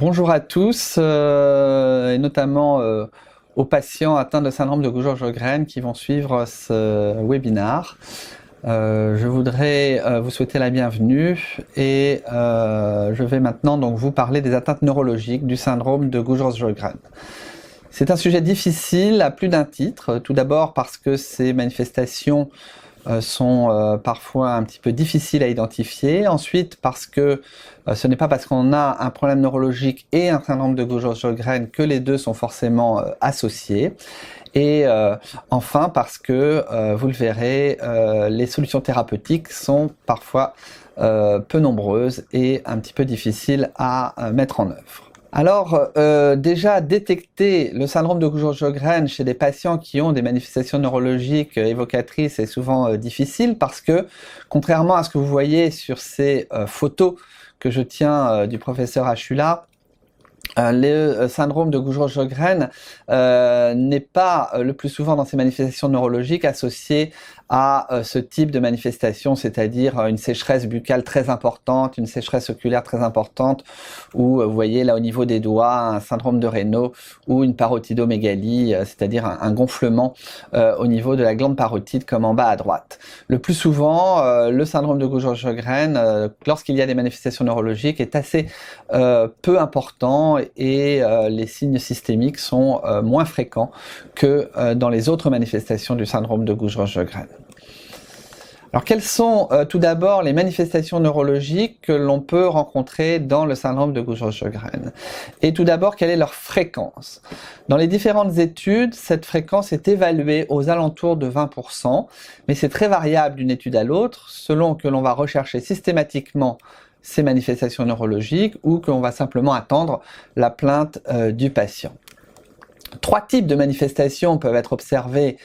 Bonjour à tous, et notamment aux patients atteints de syndrome de Gujeau-Sjogren qui vont suivre ce webinaire. Je voudrais vous souhaiter la bienvenue et je vais maintenant donc vous parler des atteintes neurologiques du syndrome de Gujeau-Sjogren. C'est un sujet difficile à plus d'un titre, tout d'abord parce que ces manifestations sont parfois un petit peu difficiles à identifier. Ensuite, parce que ce n'est pas parce qu'on a un problème neurologique et un syndrome de Gujeau-Sjogren que les deux sont forcément associés. Et enfin, parce que, vous le verrez, les solutions thérapeutiques sont parfois peu nombreuses et un petit peu difficiles à mettre en œuvre. Alors, déjà, détecter le syndrome de Gujeau-Sjogren chez des patients qui ont des manifestations neurologiques évocatrices est souvent difficile parce que, contrairement à ce que vous voyez sur ces photos que je tiens du professeur Achula, le syndrome de Gujeau-Sjogren n'est pas le plus souvent dans ces manifestations neurologiques associé à ce type de manifestation, c'est-à-dire une sécheresse buccale très importante, une sécheresse oculaire très importante, ou vous voyez là au niveau des doigts un syndrome de Raynaud ou une parotidomégalie, c'est-à-dire un gonflement au niveau de la glande parotide comme en bas à droite. Le plus souvent, le syndrome de Gujeau-Sjogren, lorsqu'il y a des manifestations neurologiques, est assez peu important et les signes systémiques sont moins fréquents que dans les autres manifestations du syndrome de Gujeau-Sjogren. Alors quelles sont tout d'abord les manifestations neurologiques que l'on peut rencontrer dans le syndrome de Gujeau-Sjogren? Et tout d'abord, quelle est leur fréquence? Dans les différentes études, cette fréquence est évaluée aux alentours de 20%, mais c'est très variable d'une étude à l'autre, selon que l'on va rechercher systématiquement ces manifestations neurologiques ou qu'on va simplement attendre la plainte du patient. Trois types de manifestations peuvent être observées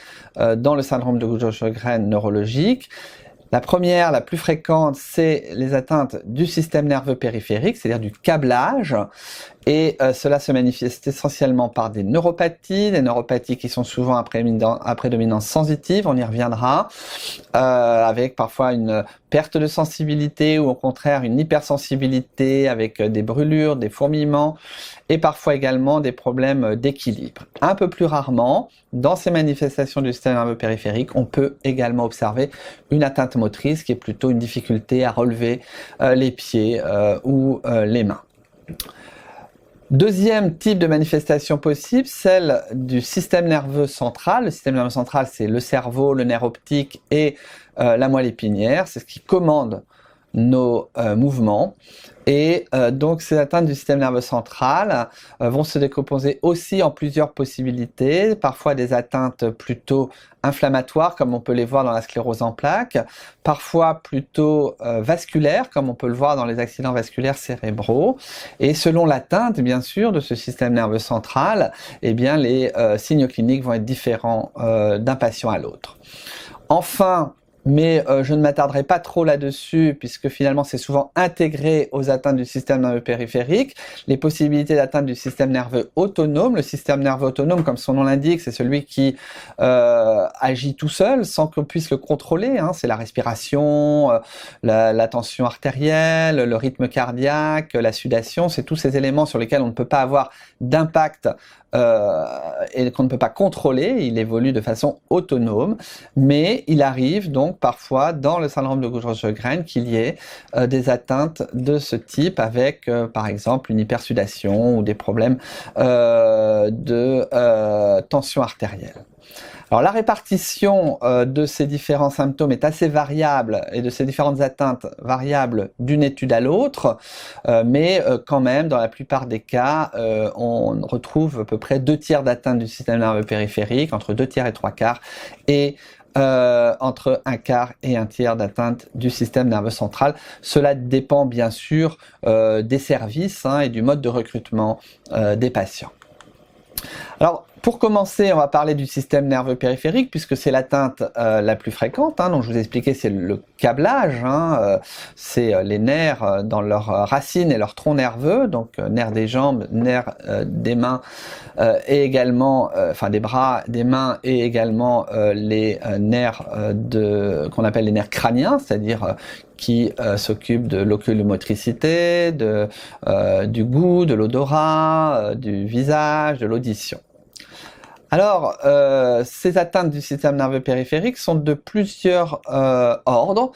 dans le syndrome de Gujeau-Sjogren neurologique. La première, la plus fréquente, c'est les atteintes du système nerveux périphérique, c'est-à-dire du câblage. Et cela se manifeste essentiellement par des neuropathies qui sont souvent à prédominance sensitive, on y reviendra, avec parfois une perte de sensibilité ou au contraire une hypersensibilité avec des brûlures, des fourmillements et parfois également des problèmes d'équilibre. Un peu plus rarement, dans ces manifestations du système nerveux périphérique, on peut également observer une atteinte motrice qui est plutôt une difficulté à relever les pieds ou les mains. Deuxième type de manifestation possible, celle du système nerveux central. Le système nerveux central, c'est le cerveau, le nerf optique et la moelle épinière. C'est ce qui commande nos mouvements. Et donc ces atteintes du système nerveux central vont se décomposer aussi en plusieurs possibilités, parfois des atteintes plutôt inflammatoires comme on peut les voir dans la sclérose en plaques, parfois plutôt vasculaires comme on peut le voir dans les accidents vasculaires cérébraux, et selon l'atteinte bien sûr de ce système nerveux central, eh bien les signes cliniques vont être différents d'un patient à l'autre. Enfin, mais je ne m'attarderai pas trop là-dessus puisque finalement c'est souvent intégré aux atteintes du système nerveux périphérique. Les possibilités d'atteinte du système nerveux autonome. Le système nerveux autonome, comme son nom l'indique, c'est celui qui agit tout seul sans qu'on puisse le contrôler. Hein. C'est la respiration, la tension artérielle, le rythme cardiaque, la sudation. C'est tous ces éléments sur lesquels on ne peut pas avoir d'impact et qu'on ne peut pas contrôler. Il évolue de façon autonome, mais il arrive donc parfois dans le syndrome de Gujeau-Sjogren qu'il y ait des atteintes de ce type avec par exemple une hypersudation ou des problèmes de tension artérielle. Alors la répartition de ces différents symptômes est assez variable et de ces différentes atteintes variable d'une étude à l'autre, mais quand même dans la plupart des cas on retrouve à peu près 2/3 d'atteinte du système nerveux périphérique, entre 2/3 et 3/4, et entre 1/4 et 1/3 d'atteinte du système nerveux central. Cela dépend bien sûr des services et du mode de recrutement des patients. Alors, pour commencer, on va parler du système nerveux périphérique, puisque c'est l'atteinte la plus fréquente. Donc je vous ai expliqué, c'est le câblage, c'est les nerfs dans leurs racines et leur tronc nerveux, donc nerfs des jambes, nerfs des mains et également, des bras, des mains et également les nerfs qu'on appelle les nerfs crâniens, c'est-à-dire qui s'occupe de l'oculomotricité, du goût, de l'odorat, du visage, de l'audition. Alors, ces atteintes du système nerveux périphérique sont de plusieurs ordres.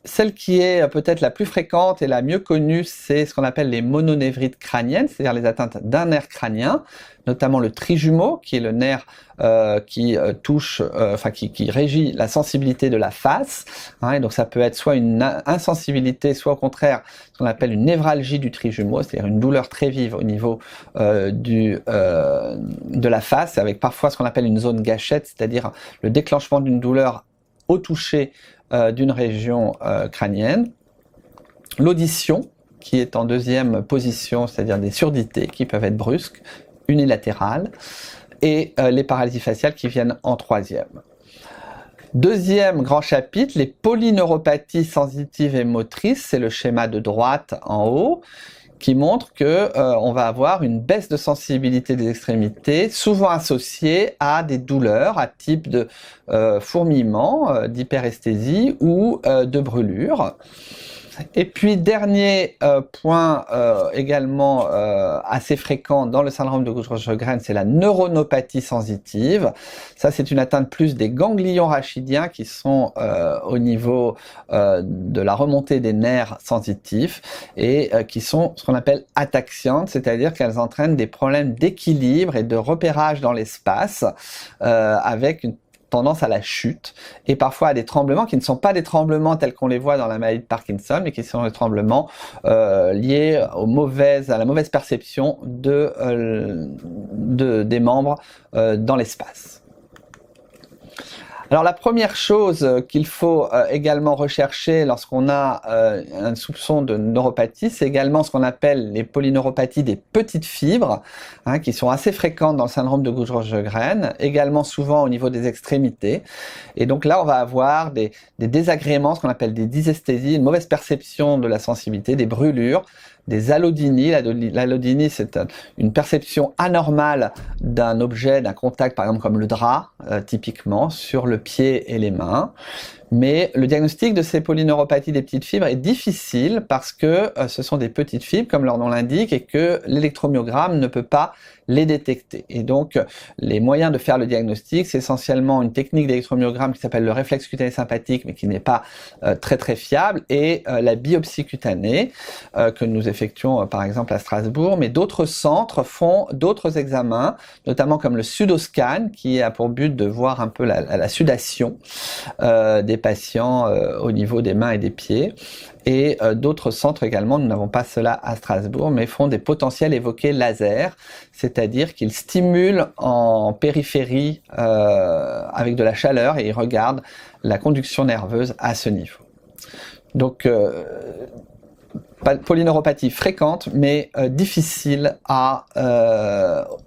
Celle qui est peut-être la plus fréquente et la mieux connue, c'est ce qu'on appelle les mononévrites crâniennes, c'est-à-dire les atteintes d'un nerf crânien, notamment le trijumeau, qui est le nerf qui régit la sensibilité de la face. Et donc ça peut être soit une insensibilité, soit au contraire ce qu'on appelle une névralgie du trijumeau, c'est-à-dire une douleur très vive au niveau de la face, avec parfois ce qu'on appelle une zone gâchette, c'est-à-dire le déclenchement d'une douleur au toucher d'une région crânienne. L'audition, qui est en deuxième position, c'est-à-dire des surdités qui peuvent être brusques, unilatérales, et les paralysies faciales qui viennent en troisième. Deuxième grand chapitre, les polyneuropathies sensitives et motrices, c'est le schéma de droite en haut, qui montre que on va avoir une baisse de sensibilité des extrémités, souvent associée à des douleurs à type de fourmillement, d'hyperesthésie ou de brûlure. Et puis dernier point également assez fréquent dans le syndrome de Gaucher-Sjögren, c'est la neuronopathie sensitive. Ça, c'est une atteinte plus des ganglions rachidiens qui sont au niveau de la remontée des nerfs sensitifs et qui sont ce qu'on appelle ataxiantes, c'est-à-dire qu'elles entraînent des problèmes d'équilibre et de repérage dans l'espace avec une tendance à la chute et parfois à des tremblements qui ne sont pas des tremblements tels qu'on les voit dans la maladie de Parkinson, mais qui sont des tremblements liés à la mauvaise perception des membres dans l'espace. Alors la première chose qu'il faut également rechercher lorsqu'on a un soupçon de neuropathie, c'est également ce qu'on appelle les polyneuropathies des petites fibres, qui sont assez fréquentes dans le syndrome de Gaucher-Sjögren, également souvent au niveau des extrémités. Et donc là, on va avoir des désagréments, ce qu'on appelle des dysesthésies, une mauvaise perception de la sensibilité, des brûlures, des allodynies. L'allodynie, c'est une perception anormale d'un objet, d'un contact, par exemple comme le drap, typiquement, sur le pied et les mains. Mais le diagnostic de ces polyneuropathies des petites fibres est difficile parce que ce sont des petites fibres, comme leur nom l'indique, et que l'électromyogramme ne peut pas les détecter. Et donc, les moyens de faire le diagnostic, c'est essentiellement une technique d'électromyogramme qui s'appelle le réflexe cutané sympathique, mais qui n'est pas très très fiable, et la biopsie cutanée, que nous effectuons par exemple à Strasbourg, mais d'autres centres font d'autres examens, notamment comme le sudoscan, qui a pour but de voir un peu la sudation des patients au niveau des mains et des pieds. Et d'autres centres également, nous n'avons pas cela à Strasbourg, mais font des potentiels évoqués laser, c'est-à-dire qu'ils stimulent en périphérie avec de la chaleur et ils regardent la conduction nerveuse à ce niveau. Donc, polyneuropathie fréquente, mais difficile à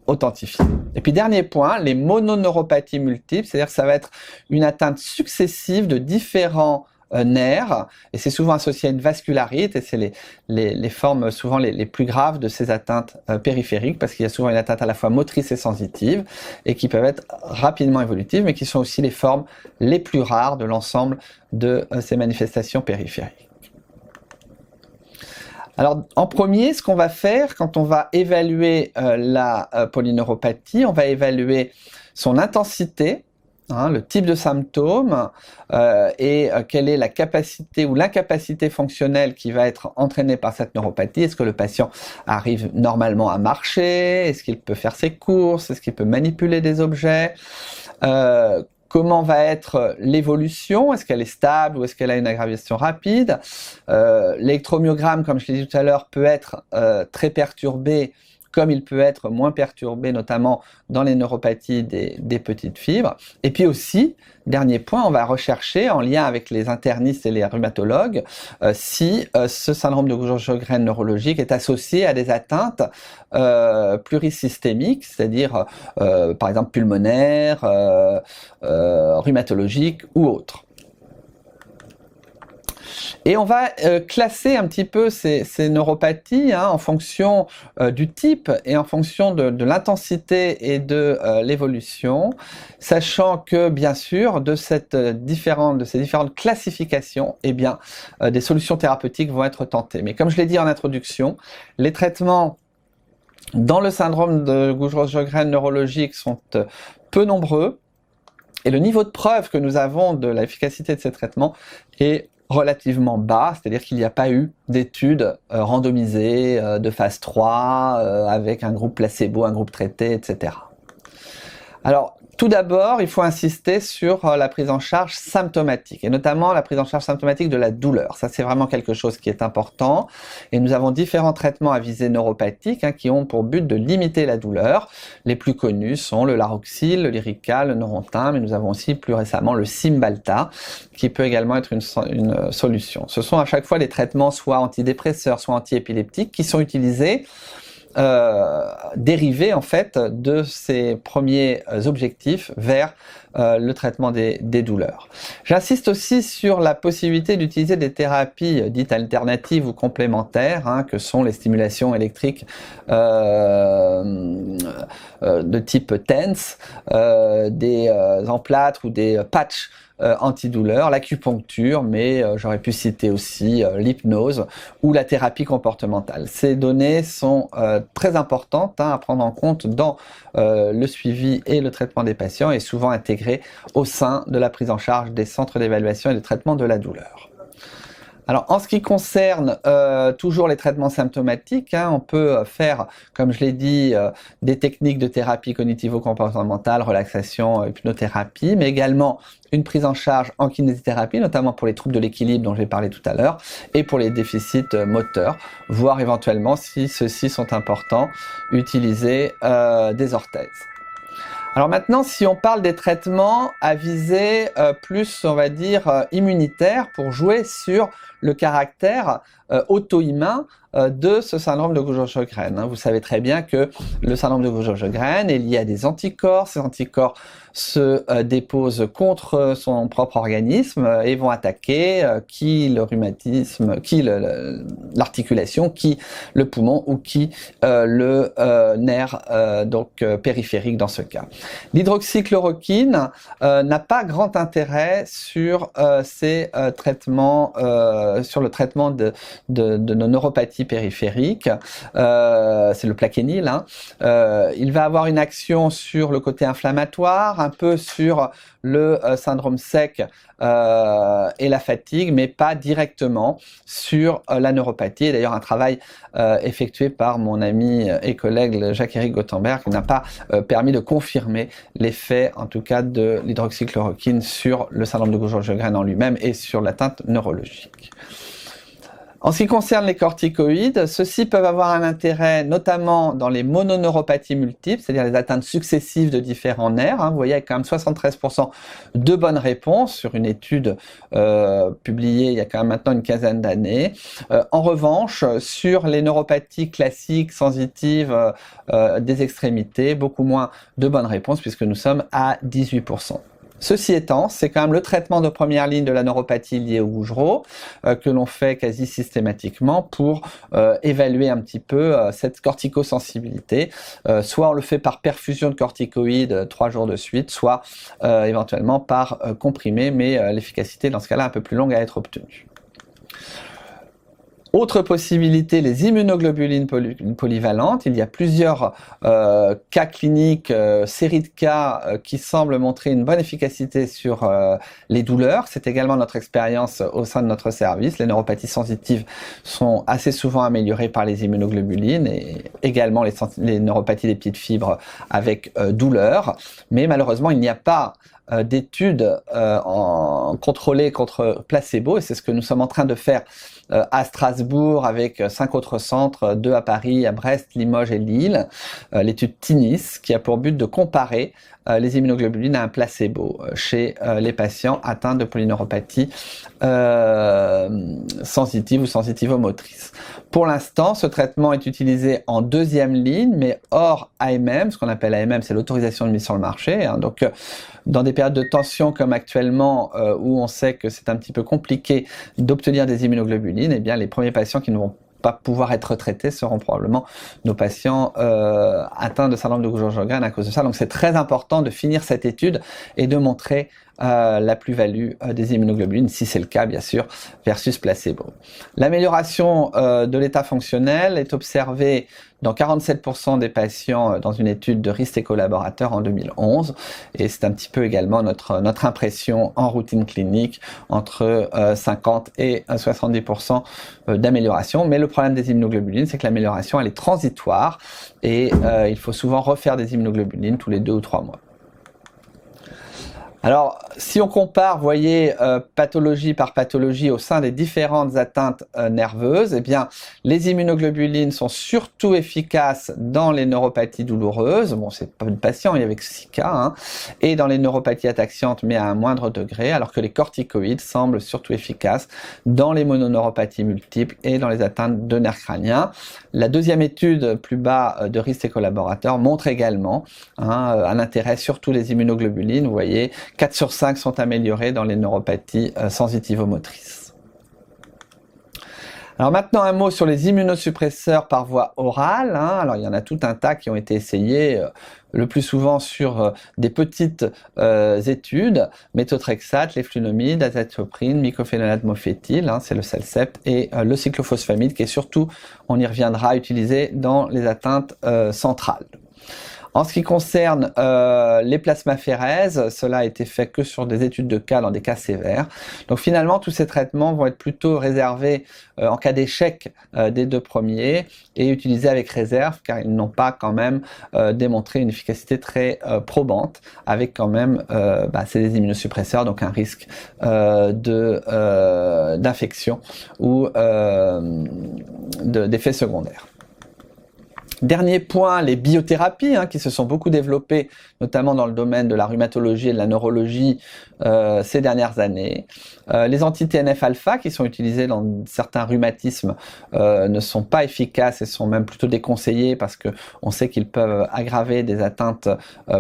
authentifier. Et puis dernier point, les mononeuropathies multiples, c'est-à-dire que ça va être une atteinte successive de différents nerfs, et c'est souvent associé à une vascularite, et c'est les formes souvent les plus graves de ces atteintes périphériques, parce qu'il y a souvent une atteinte à la fois motrice et sensitive, et qui peuvent être rapidement évolutives, mais qui sont aussi les formes les plus rares de l'ensemble de ces manifestations périphériques. Alors, en premier, ce qu'on va faire quand on va évaluer la polyneuropathie, on va évaluer son intensité, le type de symptômes et quelle est la capacité ou l'incapacité fonctionnelle qui va être entraînée par cette neuropathie. Est-ce que le patient arrive normalement à marcher? Est-ce qu'il peut faire ses courses? Est-ce qu'il peut manipuler des objets? Comment va être l'évolution? Est-ce qu'elle est stable ou est-ce qu'elle a une aggravation rapide? L'électromyogramme, comme je l'ai dit tout à l'heure, peut être très perturbé comme il peut être moins perturbé, notamment dans les neuropathies des petites fibres. Et puis aussi, dernier point, on va rechercher, en lien avec les internistes et les rhumatologues, si ce syndrome de Gaucher-Sjögren neurologique est associé à des atteintes plurisystémiques, c'est-à-dire par exemple pulmonaires, rhumatologiques ou autres. Et on va classer un petit peu ces neuropathies en fonction du type et en fonction de l'intensité et de l'évolution, sachant que bien sûr de ces différentes classifications, eh bien, des solutions thérapeutiques vont être tentées. Mais comme je l'ai dit en introduction, les traitements dans le syndrome de Gaucher-Sjögren neurologique sont peu nombreux et le niveau de preuve que nous avons de l'efficacité de ces traitements est relativement bas, c'est-à-dire qu'il n'y a pas eu d'études randomisées de phase 3 avec un groupe placebo, un groupe traité, etc. Alors, tout d'abord, il faut insister sur la prise en charge symptomatique, et notamment la prise en charge symptomatique de la douleur. Ça, c'est vraiment quelque chose qui est important. Et nous avons différents traitements à visée neuropathique qui ont pour but de limiter la douleur. Les plus connus sont le Laroxyl, le Lyrica, le Neurontin, mais nous avons aussi plus récemment le Cymbalta, qui peut également être une solution. Ce sont à chaque fois des traitements soit antidépresseurs, soit antiépileptiques qui sont utilisés dérivés en fait de ces premiers objectifs vers le traitement des douleurs. J'insiste aussi sur la possibilité d'utiliser des thérapies dites alternatives ou complémentaires, que sont les stimulations électriques de type TENS, des emplâtres ou des patchs antidouleur, l'acupuncture, mais j'aurais pu citer aussi l'hypnose ou la thérapie comportementale. Ces données sont très importantes à prendre en compte dans le suivi et le traitement des patients et souvent intégrées au sein de la prise en charge des centres d'évaluation et de traitement de la douleur. Alors, en ce qui concerne toujours les traitements symptomatiques, on peut faire, comme je l'ai dit, des techniques de thérapie cognitivo-comportementale, relaxation, hypnothérapie, mais également une prise en charge en kinésithérapie, notamment pour les troubles de l'équilibre dont j'ai parlé tout à l'heure, et pour les déficits moteurs, voire éventuellement, si ceux-ci sont importants, utiliser des orthèses. Alors maintenant, si on parle des traitements à visée plus, on va dire, immunitaire, pour jouer sur le caractère auto-immun de ce syndrome de Gaucher-Sjögren. Vous savez très bien que le syndrome de Gaucher-Sjögren est lié à des anticorps. Ces anticorps se déposent contre son propre organisme et vont attaquer qui le rhumatisme, qui l'articulation, qui le poumon ou qui le nerf périphérique dans ce cas. L'hydroxychloroquine n'a pas grand intérêt sur ces traitements, sur le traitement de nos neuropathies périphériques. C'est le plaquenil. Il va avoir une action sur le côté inflammatoire, un peu sur le syndrome sec et la fatigue, mais pas directement sur la neuropathie. Et d'ailleurs, un travail effectué par mon ami et collègue Jacques-Éric Gothenberg qui n'a pas permis de confirmer l'effet, en tout cas, de l'hydroxychloroquine sur le syndrome de Gaucher-Sjögren en lui-même et sur l'atteinte neurologique. En ce qui concerne les corticoïdes, ceux-ci peuvent avoir un intérêt notamment dans les mononeuropathies multiples, c'est-à-dire les atteintes successives de différents nerfs. Vous voyez, il y a quand même 73% de bonnes réponses sur une étude publiée il y a quand même maintenant une quinzaine d'années. En revanche, sur les neuropathies classiques, sensitives des extrémités, beaucoup moins de bonnes réponses puisque nous sommes à 18%. Ceci étant, c'est quand même le traitement de première ligne de la neuropathie liée au Gougerot que l'on fait quasi systématiquement pour évaluer un petit peu cette corticosensibilité. Soit on le fait par perfusion de corticoïdes 3 jours de suite, soit éventuellement par comprimé, mais l'efficacité dans ce cas-là un peu plus longue à être obtenue. Autre possibilité, les immunoglobulines polyvalentes. Il y a plusieurs cas cliniques, séries de cas qui semblent montrer une bonne efficacité sur les douleurs. C'est également notre expérience au sein de notre service. Les neuropathies sensitives sont assez souvent améliorées par les immunoglobulines et également les neuropathies des petites fibres avec douleur. Mais malheureusement, il n'y a pas d'études contrôlées contre placebo, et c'est ce que nous sommes en train de faire à Strasbourg avec 5 autres centres, 2 à Paris, à Brest, Limoges et Lille, l'étude TINIS, qui a pour but de comparer les immunoglobulines à un placebo chez les patients atteints de polyneuropathie sensitive ou sensitivo-motrice. Pour l'instant, ce traitement est utilisé en deuxième ligne, mais hors AMM. Ce qu'on appelle AMM, c'est l'autorisation de mise sur le marché. Donc, dans des périodes de tension comme actuellement, où on sait que c'est un petit peu compliqué d'obtenir des immunoglobulines, eh bien, les premiers patients qui ne vont pas pouvoir être traités seront probablement nos patients atteints de syndrome de Gujeau-Sjogren à cause de ça. Donc c'est très important de finir cette étude et de montrer la plus-value des immunoglobulines, si c'est le cas bien sûr, versus placebo. L'amélioration de l'état fonctionnel est observée dans 47% des patients dans une étude de Rist et collaborateurs en 2011, et c'est un petit peu également notre impression en routine clinique, entre 50 et 70% d'amélioration. Mais le problème des immunoglobulines, c'est que l'amélioration elle est transitoire, et il faut souvent refaire des immunoglobulines tous les 2 ou 3 mois. Alors, si on compare, voyez, pathologie par pathologie au sein des différentes atteintes nerveuses, eh bien, les immunoglobulines sont surtout efficaces dans les neuropathies douloureuses. Bon, c'est pas une patient, il y avait que 6 cas, hein, et dans les neuropathies ataxiantes, mais à un moindre degré, alors que les corticoïdes semblent surtout efficaces dans les mononeuropathies multiples et dans les atteintes de nerfs crâniens. La deuxième étude plus bas de Rist et collaborateurs montre également un intérêt sur tous les immunoglobulines. Vous voyez, 4 sur 5 sont améliorés dans les neuropathies sensitivo-motrices. Alors maintenant un mot sur les immunosuppresseurs par voie orale. Alors il y en a tout un tas qui ont été essayés, le plus souvent sur des petites études, méthotrexate, léflunomide, azathioprine, mycophénolate mofétyle, c'est le Cellcept, et le cyclophosphamide qui est surtout, on y reviendra, utilisé dans les atteintes centrales. En ce qui concerne les plasmaphérèses, cela a été fait que sur des études de cas dans des cas sévères. Donc finalement, tous ces traitements vont être plutôt réservés en cas d'échec des 2 premiers et utilisés avec réserve, car ils n'ont pas quand même démontré une efficacité très probante, avec quand même, c'est des immunosuppresseurs, donc un risque d'infection ou d'effets secondaires. Dernier point, les biothérapies qui se sont beaucoup développées, notamment dans le domaine de la rhumatologie et de la neurologie ces dernières années. Les anti-TNF-alpha qui sont utilisés dans certains rhumatismes ne sont pas efficaces et sont même plutôt déconseillés parce que on sait qu'ils peuvent aggraver des atteintes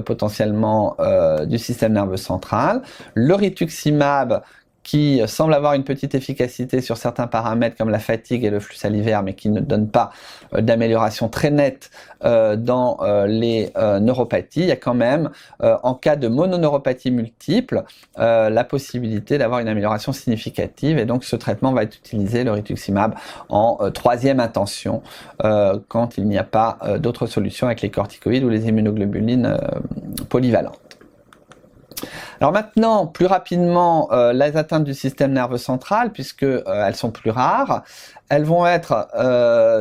potentiellement du système nerveux central. Le rituximab qui semble avoir une petite efficacité sur certains paramètres comme la fatigue et le flux salivaire, mais qui ne donne pas d'amélioration très nette dans les neuropathies. Il y a quand même, en cas de mononeuropathie multiple, la possibilité d'avoir une amélioration significative, et donc ce traitement va être utilisé, le rituximab, en 3e intention, quand il n'y a pas d'autres solutions avec les corticoïdes ou les immunoglobulines polyvalentes. Alors maintenant, plus rapidement, les atteintes du système nerveux central, puisque elles sont plus rares, elles vont être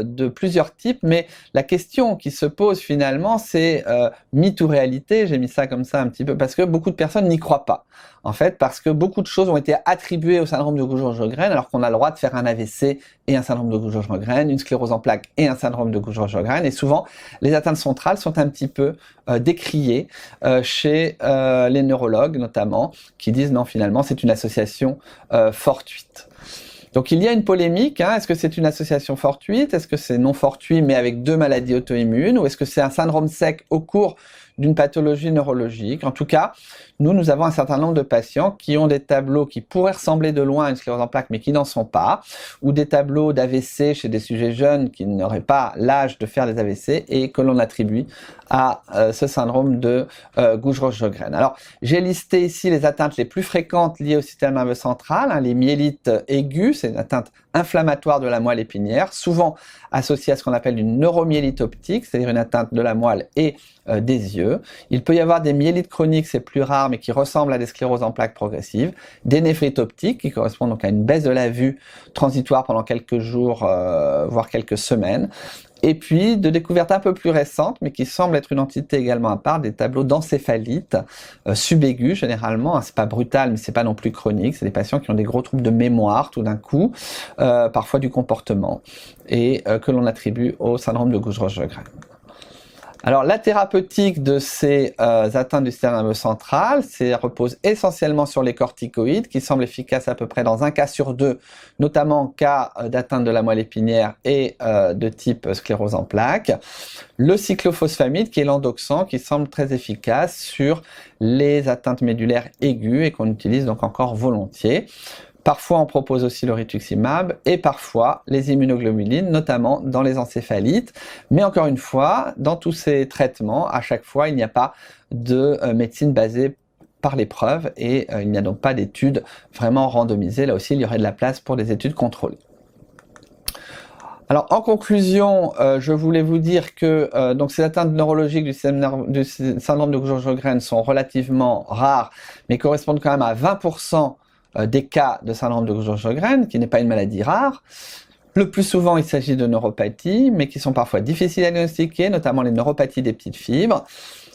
de plusieurs types, mais la question qui se pose finalement, c'est mythe ou réalité. J'ai mis ça comme ça un petit peu parce que beaucoup de personnes n'y croient pas. En fait, parce que beaucoup de choses ont été attribuées au syndrome de Gujeau-Sjogren, alors qu'on a le droit de faire un AVC et un syndrome de Gujeau-Sjogren, une sclérose en plaques et un syndrome de Gujeau-Sjogren, et souvent les atteintes centrales sont un petit peu décriées chez les neurologues notamment, qui disent non, finalement c'est une association fortuite. Donc il y a une polémique, est-ce que c'est une association fortuite, est-ce que c'est non fortuit mais avec 2 maladies auto-immunes, ou est-ce que c'est un syndrome sec au cours d'une pathologie neurologique? En tout cas, nous avons un certain nombre de patients qui ont des tableaux qui pourraient ressembler de loin à une sclérose en plaques mais qui n'en sont pas, ou des tableaux d'AVC chez des sujets jeunes qui n'auraient pas l'âge de faire des AVC et que l'on attribue à ce syndrome de Gujeau-Sjogren. Alors, j'ai listé ici les atteintes les plus fréquentes liées au système nerveux central, les myélites aigus, c'est une atteinte inflammatoire de la moelle épinière, souvent associée à ce qu'on appelle une neuromyélite optique, c'est-à-dire une atteinte de la moelle et des yeux. Il peut y avoir des myélites chroniques, c'est plus rare, mais qui ressemblent à des scléroses en plaques progressives, des néphrites optiques, qui correspondent donc à une baisse de la vue transitoire pendant quelques jours, voire quelques semaines, Et puis de découvertes un peu plus récentes, mais qui semblent être une entité également à part, des tableaux d'encéphalite subaigus généralement. C'est pas brutal, mais c'est pas non plus chronique. C'est des patients qui ont des gros troubles de mémoire tout d'un coup, parfois du comportement, et que l'on attribue au syndrome de Gauche-Roche-Sjögren. Alors la thérapeutique de ces atteintes du système nerveux central, repose essentiellement sur les corticoïdes qui semblent efficaces à peu près dans un cas sur deux, notamment en cas d'atteinte de la moelle épinière et de type sclérose en plaques. Le cyclophosphamide qui est l'endoxan qui semble très efficace sur les atteintes médulaires aiguës et qu'on utilise donc encore volontiers. Parfois, on propose aussi le rituximab et parfois les immunoglobulines, notamment dans les encéphalites. Mais encore une fois, dans tous ces traitements, à chaque fois, il n'y a pas de médecine basée par l'épreuve et il n'y a donc pas d'études vraiment randomisées. Là aussi, il y aurait de la place pour des études contrôlées. Alors en conclusion, je voulais vous dire que donc ces atteintes neurologiques du syndrome de Gauche-Sjögren sont relativement rares, mais correspondent quand même à 20% des cas de syndrome de Gauche-Sjögren, qui n'est pas une maladie rare. Le plus souvent, il s'agit de neuropathies, mais qui sont parfois difficiles à diagnostiquer, notamment les neuropathies des petites fibres.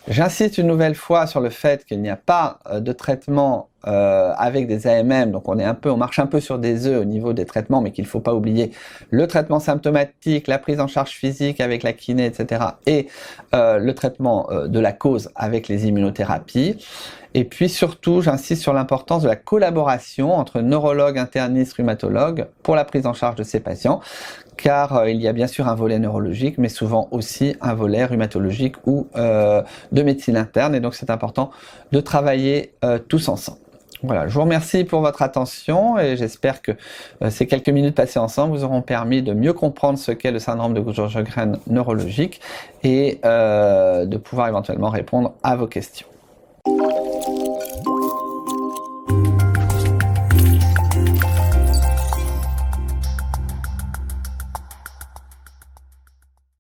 J'insiste une nouvelle fois sur le fait qu'il n'y a pas de traitement avec des AMM, donc on marche un peu sur des œufs au niveau des traitements, mais qu'il ne faut pas oublier le traitement symptomatique, la prise en charge physique avec la kiné, etc. et le traitement de la cause avec les immunothérapies. Et puis surtout, j'insiste sur l'importance de la collaboration entre neurologues, internistes, rhumatologues pour la prise en charge de ces patients, car il y a bien sûr un volet neurologique, mais souvent aussi un volet rhumatologique ou de médecine interne, et donc c'est important de travailler tous ensemble. Voilà, je vous remercie pour votre attention et j'espère que ces quelques minutes passées ensemble vous auront permis de mieux comprendre ce qu'est le syndrome de Gauche-Sjögren neurologique et de pouvoir éventuellement répondre à vos questions.